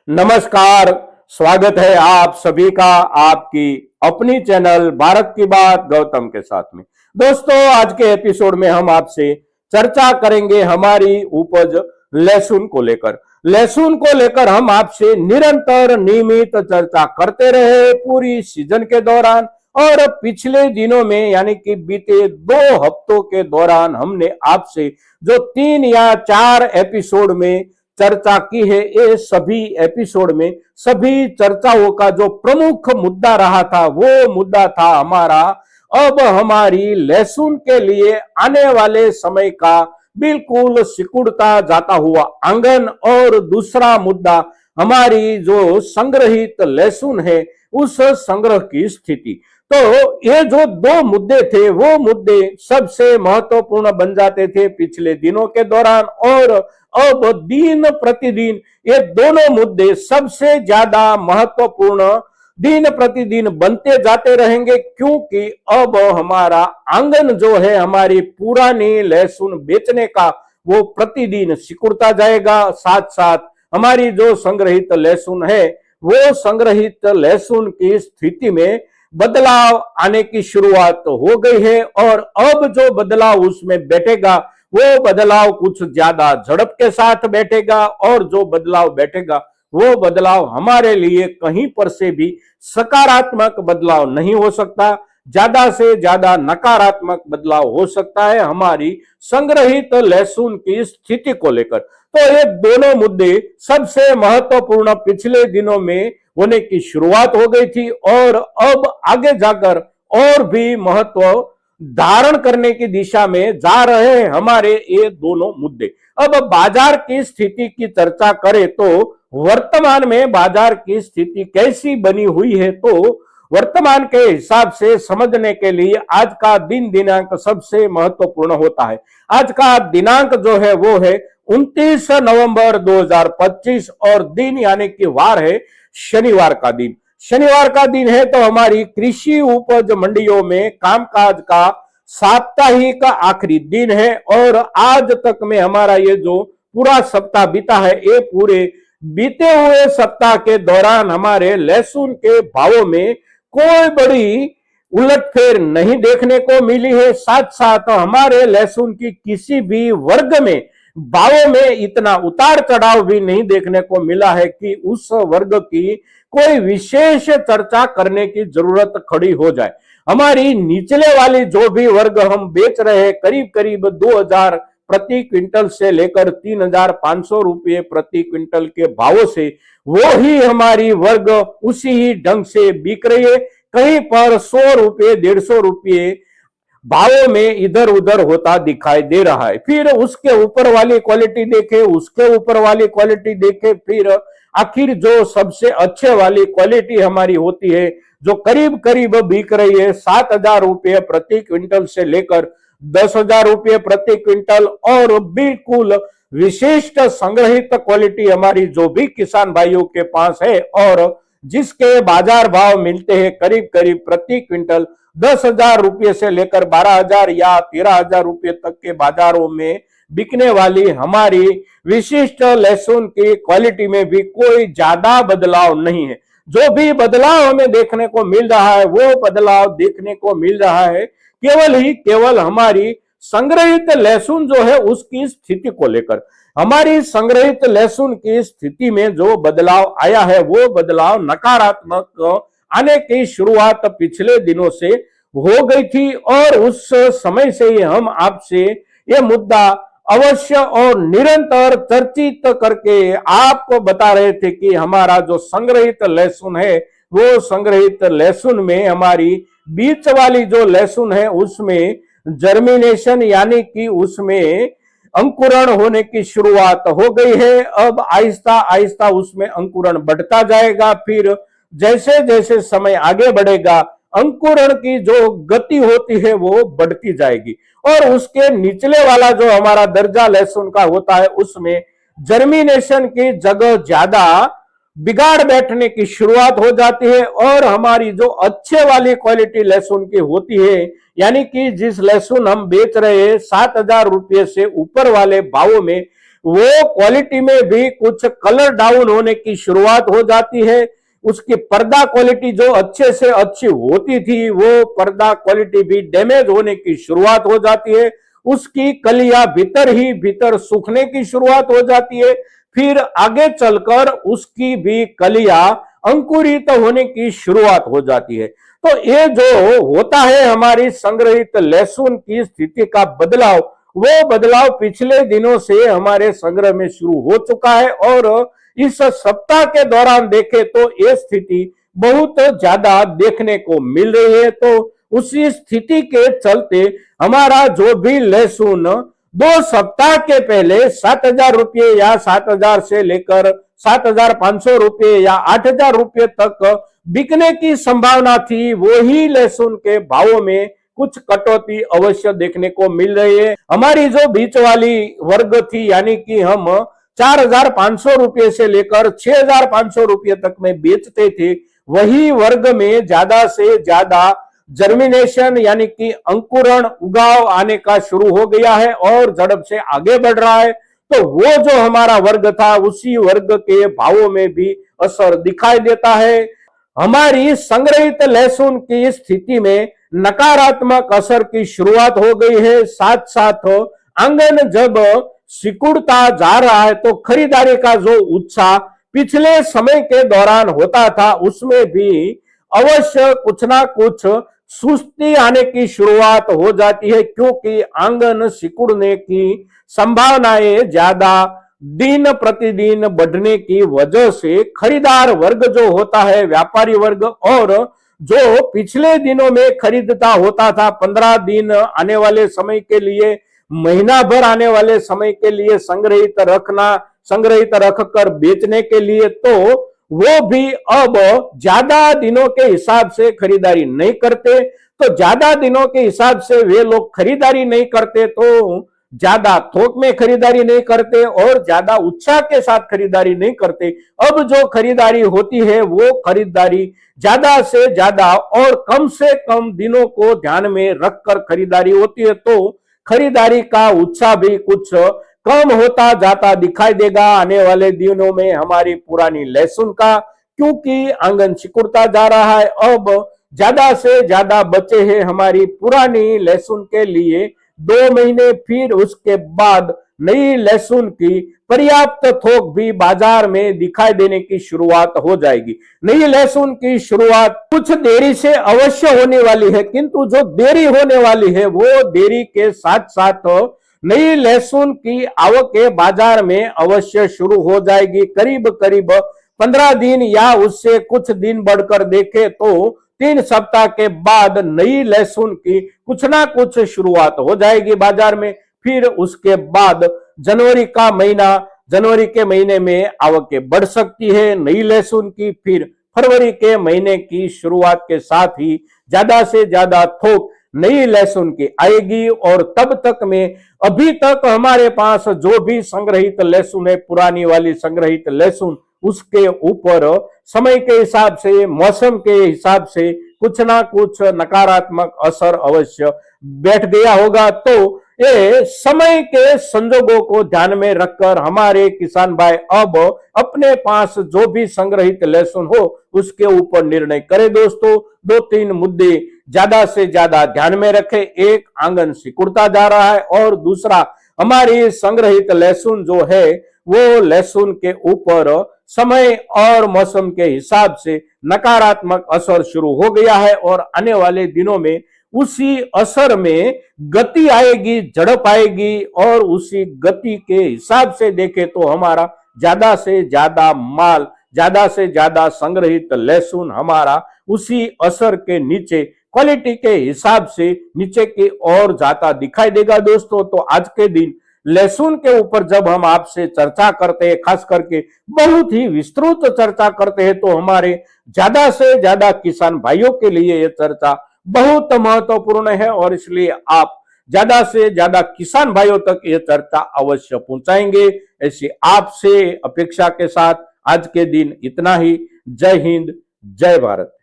नमस्कार। स्वागत है आप सभी का आपकी अपनी चैनल भारत की बात गौतम के साथ में। दोस्तों, आज के एपिसोड में हम आपसे चर्चा करेंगे हमारी उपज लहसुन को लेकर। लहसुन को लेकर हम आपसे निरंतर नियमित चर्चा करते रहे पूरी सीजन के दौरान, और पिछले दिनों में यानी कि बीते 2 हफ्तों के दौरान हमने आपसे जो 3 या 4 एपिसोड में चर्चा की है, ये सभी एपिसोड में सभी चर्चाओं का जो प्रमुख मुद्दा रहा था वो मुद्दा था हमारा अब हमारी लहसुन के लिए आने वाले समय का बिल्कुल सिकुड़ता जाता हुआ आंगन, और दूसरा मुद्दा हमारी जो संग्रहित लहसुन है उस संग्रह की स्थिति। तो ये जो 2 मुद्दे थे वो मुद्दे सबसे महत्वपूर्ण बन जाते थे पिछले दिनों के दौरान, और अब दिन प्रतिदिन ये दोनों मुद्दे सबसे ज्यादा महत्वपूर्ण दिन प्रतिदिन बनते जाते रहेंगे, क्योंकि अब हमारा आंगन जो है हमारी पुरानी लहसुन बेचने का वो प्रतिदिन सिकुड़ता जाएगा। साथ साथ हमारी जो संग्रहित लहसुन है वो संग्रहित लहसुन की स्थिति में बदलाव आने की शुरुआत हो गई है, और अब जो बदलाव उसमें बैठेगा वो बदलाव कुछ ज्यादा झड़प के साथ बैठेगा, और जो बदलाव बैठेगा वो बदलाव हमारे लिए कहीं पर से भी सकारात्मक बदलाव नहीं हो सकता, ज्यादा से ज्यादा नकारात्मक बदलाव हो सकता है हमारी संग्रहित लहसुन की स्थिति को लेकर। तो ये दोनों मुद्दे सबसे महत्वपूर्ण पिछले दिनों में होने की शुरुआत हो गई थी, और अब आगे जाकर और भी महत्व धारण करने की दिशा में जा रहे हैं हमारे ये दोनों मुद्दे। अब बाजार की स्थिति की चर्चा करें तो वर्तमान में बाजार की स्थिति कैसी बनी हुई है, तो वर्तमान के हिसाब से समझने के लिए आज का दिन दिनांक सबसे महत्वपूर्ण होता है। आज का दिनांक जो है वो है 29 नवंबर 2025, और दिन यानी कि वार है शनिवार का दिन। शनिवार का दिन है तो हमारी कृषि उपज मंडियों में कामकाज का साप्ताहिक आखिरी दिन है, और आज तक में हमारा ये जो पूरा सप्ताह बीता है, ये पूरे बीते हुए सप्ताह के दौरान हमारे लहसुन के भावों में कोई बड़ी उलटफेर नहीं देखने को मिली है। साथ साथ हमारे लहसुन की किसी भी वर्ग में भावों में इतना उतार चढ़ाव भी नहीं देखने को मिला है कि उस वर्ग की कोई विशेष चर्चा करने की जरूरत खड़ी हो जाए। हमारी निचले वाली जो भी वर्ग हम बेच रहे हैं, करीब करीब 2000 प्रति क्विंटल से लेकर 3500 रुपये प्रति क्विंटल के भावों से वो ही हमारी वर्ग उसी ही ढंग से बिक रही है। कहीं पर 100 रुपये 150 रुपये भावों में इधर उधर होता दिखाई दे रहा है। फिर उसके ऊपर वाली क्वालिटी देखे, उसके ऊपर वाली क्वालिटी देखे, फिर आखिर जो सबसे अच्छे वाली क्वालिटी हमारी होती है जो करीब करीब बिक रही है 7000 रुपये प्रति क्विंटल से लेकर 10,000 रुपये प्रति क्विंटल, और बिल्कुल विशिष्ट संग्रहित क्वालिटी हमारी जो भी किसान भाइयों के पास है, और जिसके बाजार भाव मिलते हैं करीब करीब प्रति क्विंटल 10,000 रुपये से लेकर 12,000 या 13,000 रुपये तक के बाजारों में बिकने वाली हमारी विशिष्ट लहसुन की क्वालिटी में भी कोई ज्यादा बदलाव नहीं है। जो भी बदलाव हमें देखने को मिल रहा है वो बदलाव देखने को मिल रहा है केवल हमारी संग्रहित लहसुन जो है उसकी स्थिति को लेकर। हमारी संग्रहित लहसुन की स्थिति में जो बदलाव आया है वो बदलाव नकारात्मक आने की शुरुआत पिछले दिनों से हो गई थी, और उस समय से ही हम आपसे ये मुद्दा अवश्य और निरंतर चर्चित करके आपको बता रहे थे कि हमारा जो संग्रहित लहसुन है वो संग्रहित लहसुन में हमारी बीच वाली जो लहसुन है उसमें जर्मिनेशन यानी कि उसमें अंकुरण होने की शुरुआत हो गई है। अब आहिस्ता आहिस्ता उसमें अंकुरण बढ़ता जाएगा, फिर जैसे जैसे समय आगे बढ़ेगा अंकुरण की जो गति होती है वो बढ़ती जाएगी, और उसके निचले वाला जो हमारा दर्जा लहसुन का होता है उसमें जर्मिनेशन की जगह ज्यादा बिगाड़ बैठने की शुरुआत हो जाती है, और हमारी जो अच्छे वाली क्वालिटी लहसुन की होती है यानी कि जिस लहसुन हम बेच रहे हैं 7000 रुपये से ऊपर वाले भावों में वो क्वालिटी में भी कुछ कलर डाउन होने की शुरुआत हो जाती है। उसकी पर्दा क्वालिटी जो अच्छे से अच्छी होती थी, वो पर्दा क्वालिटी भी डैमेज होने की शुरुआत हो जाती है। उसकी कलियां भीतर ही भीतर सूखने की शुरुआत हो जाती है। फिर आगे चलकर उसकी भी कलियां अंकुरित होने की शुरुआत हो जाती है। तो ये जो होता है हमारी संग्रहित लहसुन की स्थिति का बदलाव, वो बदलाव पिछले दिनों से हमारे संग्रह में शुरू हो चुका है और इस सप्ताह के दौरान देखें तो ये स्थिति बहुत ज्यादा देखने को मिल रही है। तो उसी स्थिति के चलते हमारा जो भी लहसुन 2 सप्ताह के पहले 7,000 रुपये या 7,000 से लेकर 7,500 रुपये या 8,000 रुपये तक बिकने की संभावना थी, वही लहसुन के भावों में कुछ कटौती अवश्य देखने को मिल रही है। हमारी जो बीच वाली वर्ग थी, यानी कि हम 4,500 रुपये से लेकर 6,500 रुपये तक में बेचते थे, वही वर्ग में ज्यादा से ज्यादा जर्मिनेशन यानी कि अंकुरण उगाव आने का शुरू हो गया है और झड़प से आगे बढ़ रहा है। तो वो जो हमारा वर्ग था, उसी वर्ग के भावों में भी असर दिखाई देता है। हमारी संग्रहित लहसुन की स्थिति में नकारात्मक असर की शुरुआत हो गई है। साथ साथ आंगन जब सिकुड़ता जा रहा है तो खरीदारी का जो उत्साह पिछले समय के दौरान होता था, उसमें भी अवश्य कुछ ना कुछ सुस्ती आने की शुरुआत हो जाती है, क्योंकि आंगन सिकुड़ने की संभावनाएं ज्यादा दिन प्रतिदिन बढ़ने की वजह से खरीदार वर्ग जो होता है, व्यापारी वर्ग, और जो पिछले दिनों में खरीदता होता था 15 दिन आने वाले समय के लिए, महीना भर आने वाले समय के लिए संग्रहित रखकर बेचने के लिए, तो वो भी अब ज्यादा दिनों के हिसाब से खरीदारी नहीं करते। तो ज्यादा दिनों के हिसाब से वे लोग खरीदारी नहीं करते तो ज्यादा थोक में खरीदारी नहीं करते और ज्यादा उत्साह के साथ खरीदारी नहीं करते। अब जो खरीदारी होती है वो खरीदारी ज्यादा से ज्यादा और कम से कम दिनों को ध्यान में रखकर खरीदारी होती है। तो खरीदारी का उत्साह भी कुछ कम होता जाता दिखाई देगा आने वाले दिनों में हमारी पुरानी लहसुन का, क्योंकि आंगन सिकुड़ता जा रहा है। अब ज्यादा से ज्यादा बचे हैं हमारी पुरानी लहसुन के लिए 2 महीने, फिर उसके बाद नई लहसुन की पर्याप्त थोक भी बाजार में दिखाई देने की शुरुआत हो जाएगी। नई लहसुन की शुरुआत कुछ देरी से अवश्य होने वाली है, किंतु जो देरी होने वाली है वो देरी के साथ साथ नई लहसुन की आवक के बाजार में अवश्य शुरू हो जाएगी। करीब करीब 15 दिन या उससे कुछ दिन बढ़कर देखे तो 3 सप्ताह के बाद नई लहसुन की कुछ ना कुछ शुरुआत हो जाएगी बाजार में। फिर उसके बाद जनवरी के महीने में आवकें बढ़ सकती है नई लहसुन की। फिर फरवरी के महीने की शुरुआत के साथ ही ज्यादा से ज्यादा थोक नई लहसुन की आएगी और तब तक में अभी तक हमारे पास जो भी संग्रहित लहसुन है, पुरानी वाली संग्रहित लहसुन, उसके ऊपर समय के हिसाब से, मौसम के हिसाब से कुछ ना कुछ नकारात्मक असर अवश्य बैठ गया होगा। तो ये समय के संजोगों को ध्यान में रखकर हमारे किसान भाई अब अपने पास जो भी संग्रहित लहसुन हो उसके ऊपर निर्णय करें। दोस्तों, 2-3 मुद्दे ज्यादा से ज्यादा ध्यान में रखें। एक, आंगन सिकुड़ता जा रहा है, और दूसरा, हमारी संग्रहित लहसुन जो है वो लहसुन के ऊपर समय और मौसम के हिसाब से नकारात्मक असर शुरू हो गया है और आने वाले दिनों में उसी असर में गति आएगी, झड़प आएगी, और उसी गति के हिसाब से देखें तो हमारा ज्यादा से ज्यादा माल, ज्यादा से ज्यादा संग्रहित लहसुन हमारा उसी असर के नीचे, क्वालिटी के हिसाब से नीचे की ओर जाता दिखाई देगा। दोस्तों, तो आज के दिन लहसुन के ऊपर जब हम आपसे चर्चा करते हैं, खास करके बहुत ही विस्तृत चर्चा करते हैं, तो हमारे ज्यादा से ज्यादा किसान भाइयों के लिए यह चर्चा बहुत महत्वपूर्ण है और इसलिए आप ज्यादा से ज्यादा किसान भाइयों तक यह चर्चा अवश्य पहुंचाएंगे, ऐसी आपसे अपेक्षा के साथ आज के दिन इतना ही। जय हिंद, जय भारत।